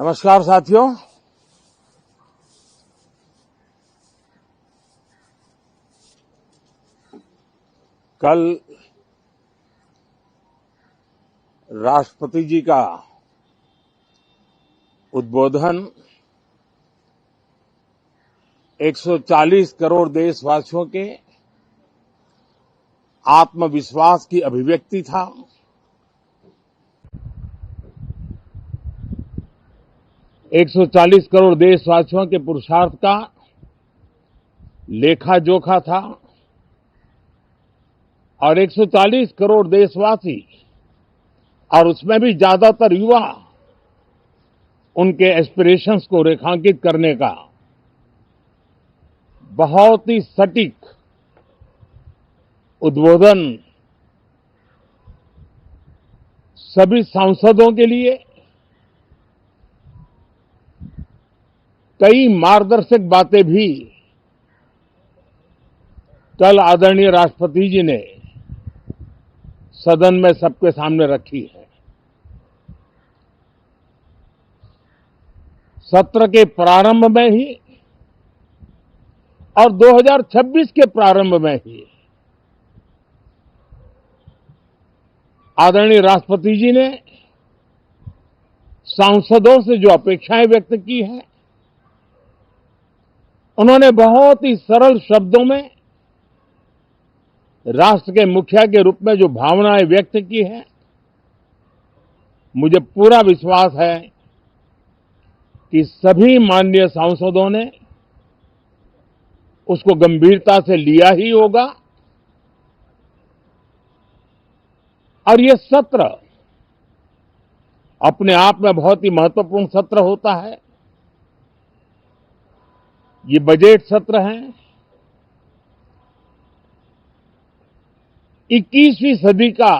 नमस्कार साथियों। कल राष्ट्रपति जी का उद्बोधन 140 करोड़ देशवासियों के आत्मविश्वास की अभिव्यक्ति था। एक 140 करोड़ देशवासियों के पुरुषार्थ का लेखा जोखा था और 140 करोड़ देशवासी और उसमें भी ज्यादातर युवा उनके एस्पिरेशंस को रेखांकित करने का बहुत ही सटीक उद्बोधन सभी सांसदों के लिए कई मार्गदर्शक बातें भी कल आदरणीय राष्ट्रपति जी ने सदन में सबके सामने रखी है। सत्र के प्रारंभ में ही और 2026 के प्रारंभ में ही आदरणीय राष्ट्रपति जी ने सांसदों से जो अपेक्षाएं व्यक्त की हैं, उन्होंने बहुत ही सरल शब्दों में राष्ट्र के मुखिया के रूप में जो भावनाएं व्यक्त की हैं, मुझे पूरा विश्वास है कि सभी माननीय सांसदों ने उसको गंभीरता से लिया ही होगा और ये सत्र अपने आप में बहुत ही महत्वपूर्ण सत्र होता है। ये बजट सत्र है। 21वीं सदी का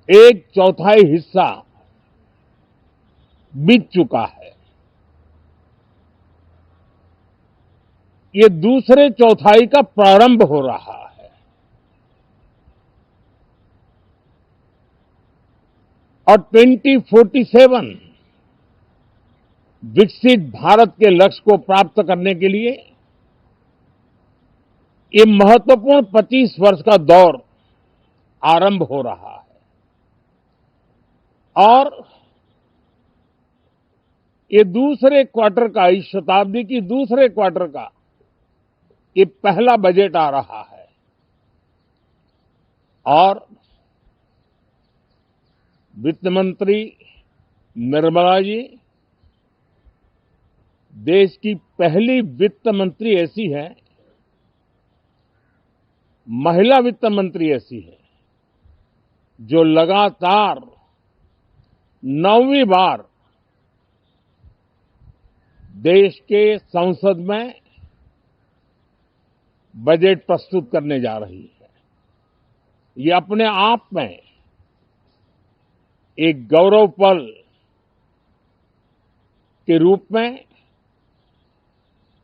एक चौथाई हिस्सा बीत चुका है। ये दूसरे चौथाई का प्रारंभ हो रहा है और 2047 विकसित भारत के लक्ष्य को प्राप्त करने के लिए ये महत्वपूर्ण 25 वर्ष का दौर आरंभ हो रहा है और ये दूसरे क्वार्टर का, इस शताब्दी की दूसरे क्वार्टर का ये पहला बजट आ रहा है और वित्त मंत्री निर्मला जी देश की पहली वित्त मंत्री ऐसी है, महिला वित्त मंत्री ऐसी है जो लगातार 9वीं बार देश के संसद में बजट प्रस्तुत करने जा रही है। ये अपने आप में एक गौरव पल के रूप में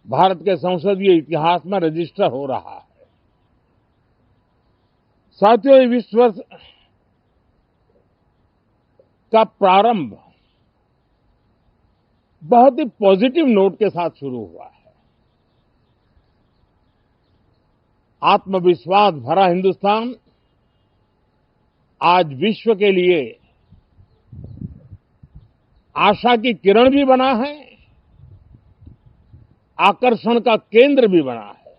भारत के संसदीय इतिहास में रजिस्टर हो रहा है। साथियों, ये 20 वर्ष का प्रारंभ बहुत ही पॉजिटिव नोट के साथ शुरू हुआ है। आत्मविश्वास भरा हिंदुस्तान आज विश्व के लिए आशा की किरण भी बना है, आकर्षण का केंद्र भी बना है।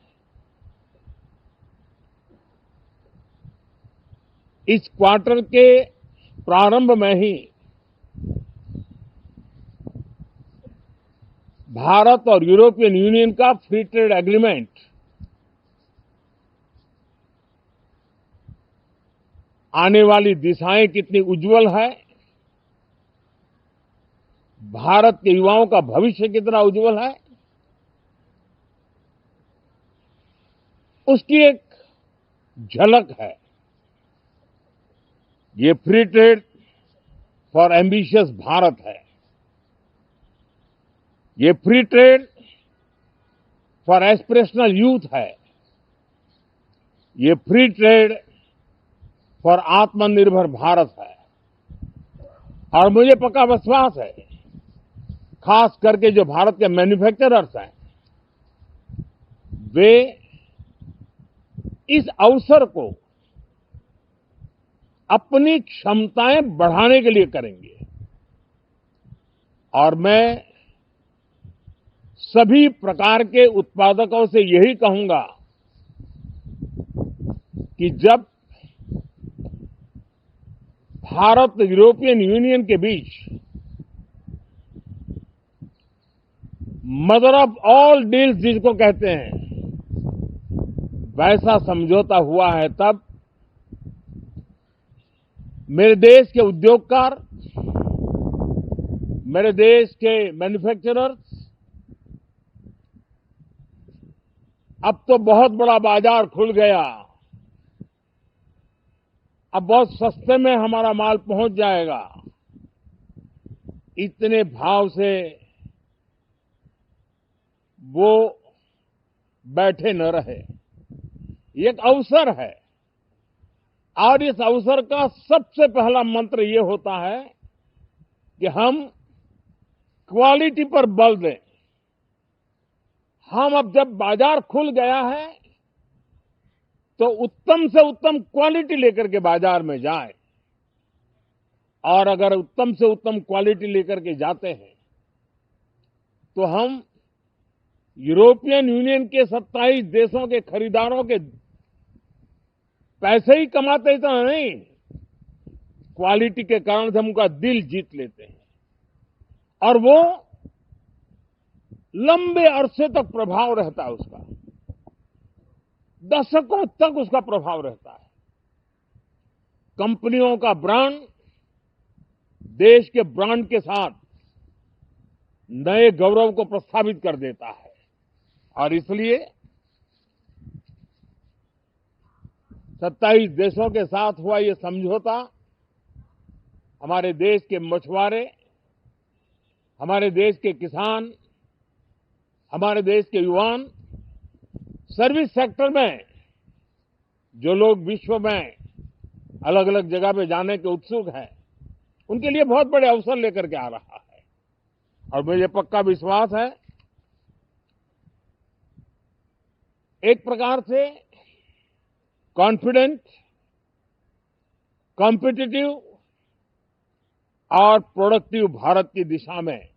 इस क्वार्टर के प्रारंभ में ही भारत और यूरोपियन यूनियन का फ्री ट्रेड एग्रीमेंट आने वाली दिशाएं कितनी उज्जवल है, भारत के युवाओं का भविष्य कितना उज्जवल है, उसकी एक झलक है। ये free trade for ambitious Bharat है। ये free trade for aspirational youth है। ये फ्री ट्रेड फॉर आत्मनिर्भर भारत है और मुझे पक्का विश्वास है, खास करके जो भारत के मैन्युफैक्चरर्स हैं, वे इस अवसर को अपनी क्षमताएं बढ़ाने के लिए करेंगे। और मैं सभी प्रकार के उत्पादकों से यही कहूंगा कि जब भारत यूरोपियन यूनियन के बीच मदर ऑफ ऑल डील्स जिसको कहते हैं, वैसा समझौता हुआ है, तब मेरे देश के उद्योगकार, मेरे देश के मैन्युफैक्चरर्स अब तो बहुत बड़ा बाजार खुल गया, अब बहुत सस्ते में हमारा माल पहुंच जाएगा, इतने भाव से वो बैठे न रहे। ये एक अवसर है और इस अवसर का सबसे पहला मंत्र ये होता है कि हम क्वालिटी पर बल दें। हम अब जब बाजार खुल गया है तो उत्तम से उत्तम क्वालिटी लेकर के बाजार में जाएं, और अगर उत्तम से उत्तम क्वालिटी लेकर के जाते हैं तो हम यूरोपियन यूनियन के 27 देशों के खरीदारों के पैसे ही कमाते इतना नहीं, क्वालिटी के कारण से हम उनका दिल जीत लेते हैं और वो लंबे अरसे तक प्रभाव रहता है, उसका दशकों तक उसका प्रभाव रहता है। कंपनियों का ब्रांड देश के ब्रांड के साथ नए गौरव को प्रस्थापित कर देता है और इसलिए 27 देशों के साथ हुआ ये समझौता हमारे देश के मछुआरे, हमारे देश के किसान, हमारे देश के युवान, सर्विस सेक्टर में जो लोग विश्व में अलग अलग जगह पे जाने के उत्सुक हैं, उनके लिए बहुत बड़े अवसर लेकर के आ रहा है। और मुझे पक्का विश्वास है, एक प्रकार से कॉन्फिडेंट, कॉम्पिटिटिव और प्रोडक्टिव भारत की दिशा में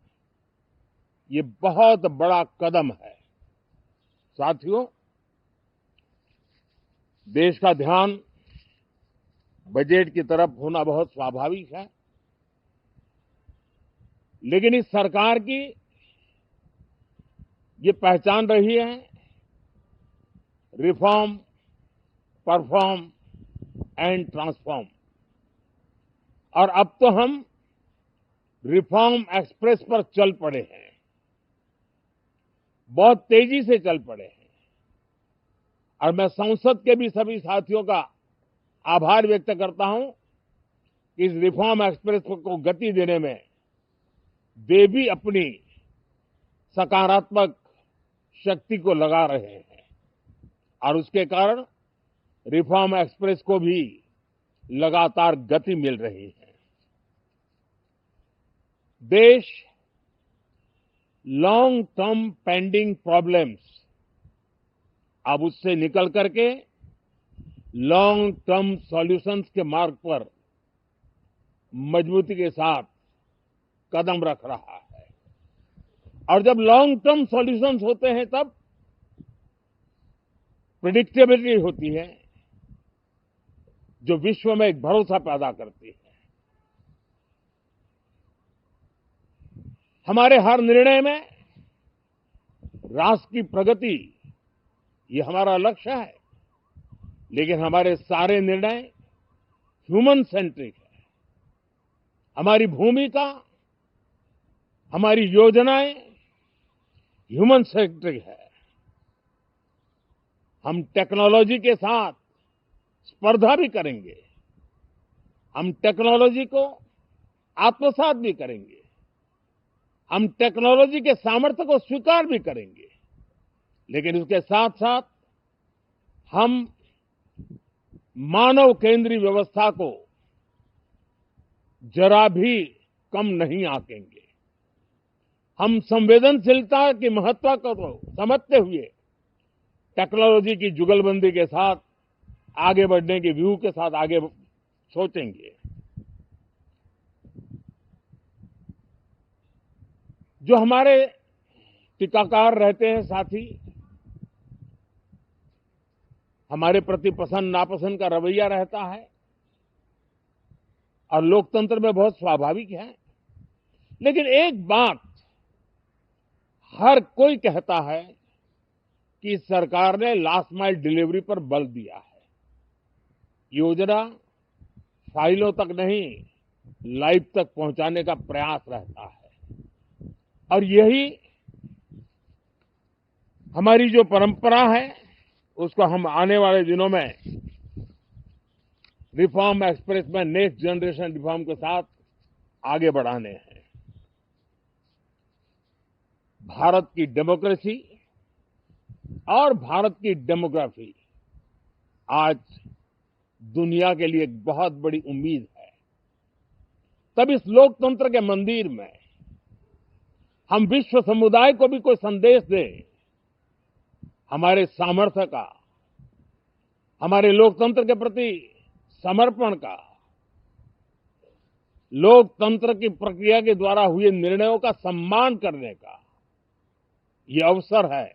ये बहुत बड़ा कदम है। साथियों, देश का ध्यान बजट की तरफ होना बहुत स्वाभाविक है, लेकिन इस सरकार की ये पहचान रही है रिफॉर्म, परफॉर्म एंड ट्रांसफॉर्म। और अब तो हम रिफॉर्म एक्सप्रेस पर चल पड़े हैं, बहुत तेजी से चल पड़े हैं। और मैं संसद के भी सभी साथियों का आभार व्यक्त करता हूं कि इस रिफॉर्म एक्सप्रेस को गति देने में वे भी अपनी सकारात्मक शक्ति को लगा रहे हैं और उसके कारण रिफॉर्म एक्सप्रेस को भी लगातार गति मिल रही है। देश लॉन्ग टर्म पेंडिंग प्रॉब्लम्स अब उससे निकल करके लॉन्ग टर्म सॉल्यूशंस के मार्ग पर मजबूती के साथ कदम रख रहा है। और जब लॉन्ग टर्म सॉल्यूशंस होते हैं तब प्रेडिक्टेबिलिटी होती है, जो विश्व में एक भरोसा पैदा करती है। हमारे हर निर्णय में राष्ट्र की प्रगति ये हमारा लक्ष्य है, लेकिन हमारे सारे निर्णय ह्यूमन सेंट्रिक है। हमारी भूमिका, हमारी योजनाएं ह्यूमन सेंट्रिक है। हम टेक्नोलॉजी के साथ स्पर्धा भी करेंगे, हम टेक्नोलॉजी को आत्मसात भी करेंगे, हम टेक्नोलॉजी के सामर्थ्य को स्वीकार भी करेंगे, लेकिन उसके साथ साथ हम मानव केंद्रीय व्यवस्था को जरा भी कम नहीं आंकेंगे। हम संवेदनशीलता की महत्व को तो समझते हुए टेक्नोलॉजी की जुगलबंदी के साथ आगे बढ़ने के व्यू के साथ आगे सोचेंगे। जो हमारे टीकाकार रहते हैं साथी, हमारे प्रति पसंद नापसंद का रवैया रहता है और लोकतंत्र में बहुत स्वाभाविक है। लेकिन एक बात हर कोई कहता है कि सरकार ने लास्ट माइल डिलीवरी पर बल दिया है। योजना फाइलों तक नहीं, लाइव तक पहुंचाने का प्रयास रहता है और यही हमारी जो परंपरा है उसको हम आने वाले दिनों में रिफॉर्म एक्सप्रेस में नेक्स्ट जनरेशन रिफॉर्म के साथ आगे बढ़ाने हैं। भारत की डेमोक्रेसी और भारत की डेमोग्राफी आज दुनिया के लिए एक बहुत बड़ी उम्मीद है। तब इस लोकतंत्र के मंदिर में हम विश्व समुदाय को भी कोई संदेश दें हमारे सामर्थ्य का, हमारे लोकतंत्र के प्रति समर्पण का, लोकतंत्र की प्रक्रिया के द्वारा हुए निर्णयों का सम्मान करने का ये अवसर है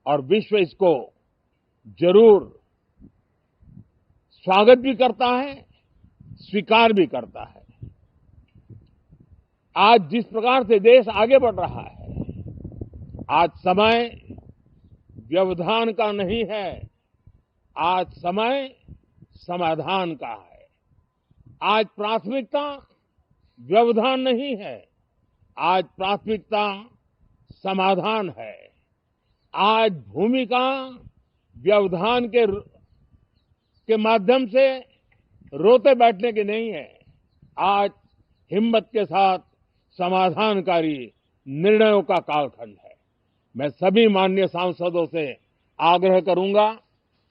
और विश्व इसको जरूर स्वागत भी करता है, स्वीकार भी करता है। आज जिस प्रकार से देश आगे बढ़ रहा है, आज समय व्यवधान का नहीं है, आज समय समाधान का है। आज प्राथमिकता व्यवधान नहीं है, आज प्राथमिकता समाधान है। आज भूमिका व्यवधान के माध्यम से रोते बैठने की नहीं है, आज हिम्मत के साथ समाधानकारी निर्णयों का कालखंड है। मैं सभी माननीय सांसदों से आग्रह करूंगा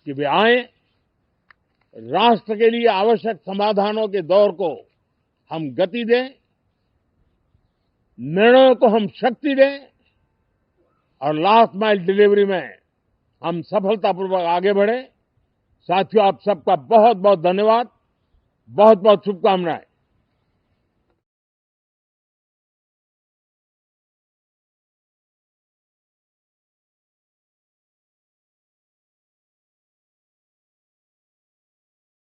कि वे आएं, राष्ट्र के लिए आवश्यक समाधानों के दौर को हम गति दें, निर्णयों को हम शक्ति दें और लास्ट माइल डिलीवरी में हम सफलतापूर्वक आगे बढ़ें। साथियों, आप सबका बहुत बहुत धन्यवाद, बहुत बहुत शुभकामनाएं।